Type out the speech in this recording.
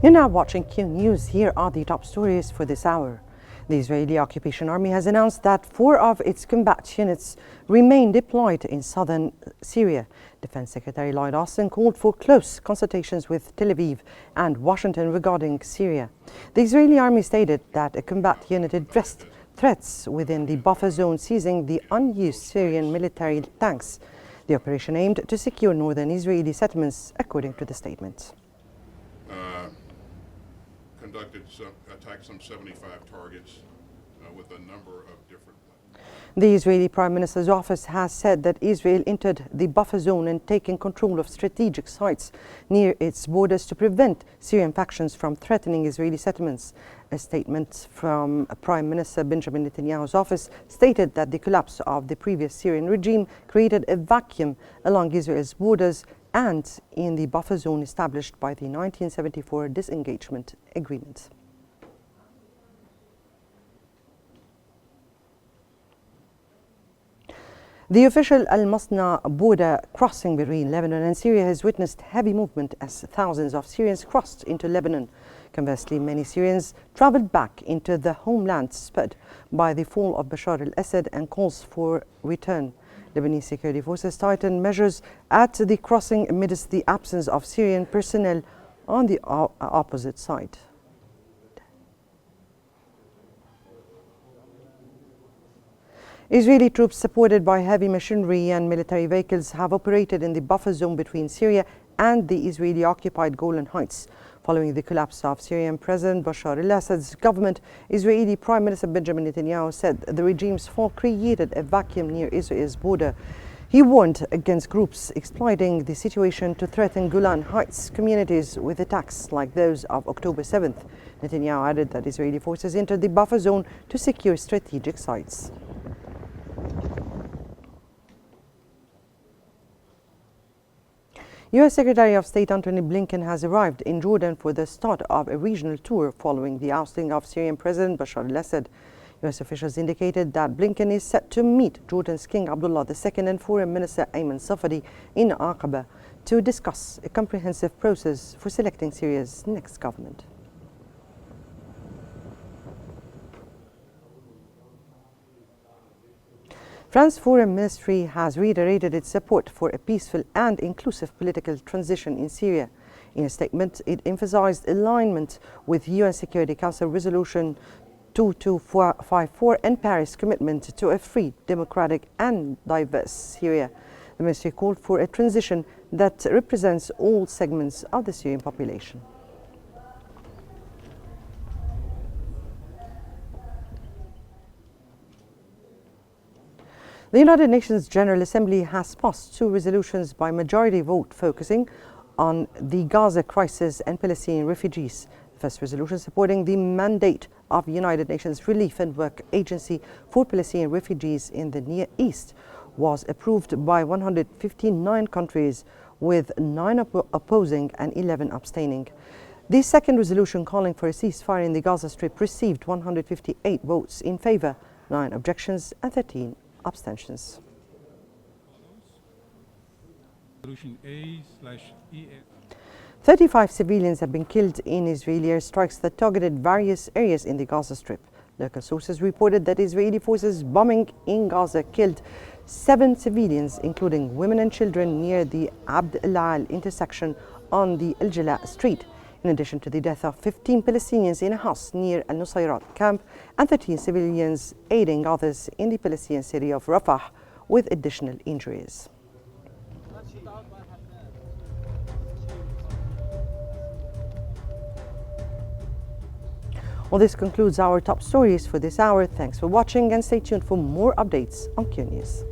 You're now watching Qnews. Here are the top stories for this hour. The Israeli occupation army has announced that 4 of its combat units remain deployed in southern Syria. Defense Secretary Lloyd Austin called for close consultations with Tel Aviv and Washington regarding Syria. The Israeli army stated that a combat unit addressed threats within the buffer zone, seizing the unused Syrian military tanks. The operation aimed to secure northern Israeli settlements, according to the statement. Attacked some 75 targets with a number of different. The Israeli Prime Minister's office has said that Israel entered the buffer zone and taken control of strategic sites near its borders to prevent Syrian factions from threatening Israeli settlements. A statement from Prime Minister Benjamin Netanyahu's office stated that the collapse of the previous Syrian regime created a vacuum along Israel's borders and in the buffer zone established by the 1974 disengagement agreement. The official Al-Masna border crossing between Lebanon and Syria has witnessed heavy movement as thousands of Syrians crossed into Lebanon. Conversely, many Syrians traveled back into the homeland spurred by the fall of Bashar al-Assad and calls for return. Lebanese security forces tightened measures at the crossing amidst the absence of Syrian personnel on the opposite side. Israeli troops supported by heavy machinery and military vehicles have operated in the buffer zone between Syria and the Israeli-occupied Golan Heights. Following the collapse of Syrian President Bashar al-Assad's government, Israeli Prime Minister Benjamin Netanyahu said the regime's fall created a vacuum near Israel's border. He warned against groups exploiting the situation to threaten Golan Heights communities with attacks like those of October 7th. Netanyahu added that Israeli forces entered the buffer zone to secure strategic sites. U.S. Secretary of State Antony Blinken has arrived in Jordan for the start of a regional tour following the ousting of Syrian President Bashar al-Assad. U.S. officials indicated that Blinken is set to meet Jordan's King Abdullah II and Foreign Minister Ayman Safadi in Aqaba to discuss a comprehensive process for selecting Syria's next government. France's foreign ministry has reiterated its support for a peaceful and inclusive political transition in Syria. In a statement, it emphasized alignment with UN Security Council Resolution 2254 and Paris' commitment to a free, democratic and diverse Syria. The ministry called for a transition that represents all segments of the Syrian population. The United Nations General Assembly has passed 2 resolutions by majority vote focusing on the Gaza crisis and Palestinian refugees. The first resolution supporting the mandate of the United Nations Relief and Work Agency for Palestinian refugees in the Near East was approved by 159 countries, with 9 opposing and 11 abstaining. The second resolution calling for a ceasefire in the Gaza Strip received 158 votes in favor, 9 objections and 13 abstentions. Resolution A/EF. 35 civilians have been killed in Israeli airstrikes that targeted various areas in the Gaza Strip. Local sources reported that Israeli forces bombing in Gaza killed 7 civilians, including women and children, near the Abd al-Al intersection on the Al-Jala Street, in addition to the death of 15 Palestinians in a house near Al-Nusayrat camp and 13 civilians aiding others in the Palestinian city of Rafah with additional injuries. Well, this concludes our top stories for this hour. Thanks for watching and stay tuned for more updates on Qnews.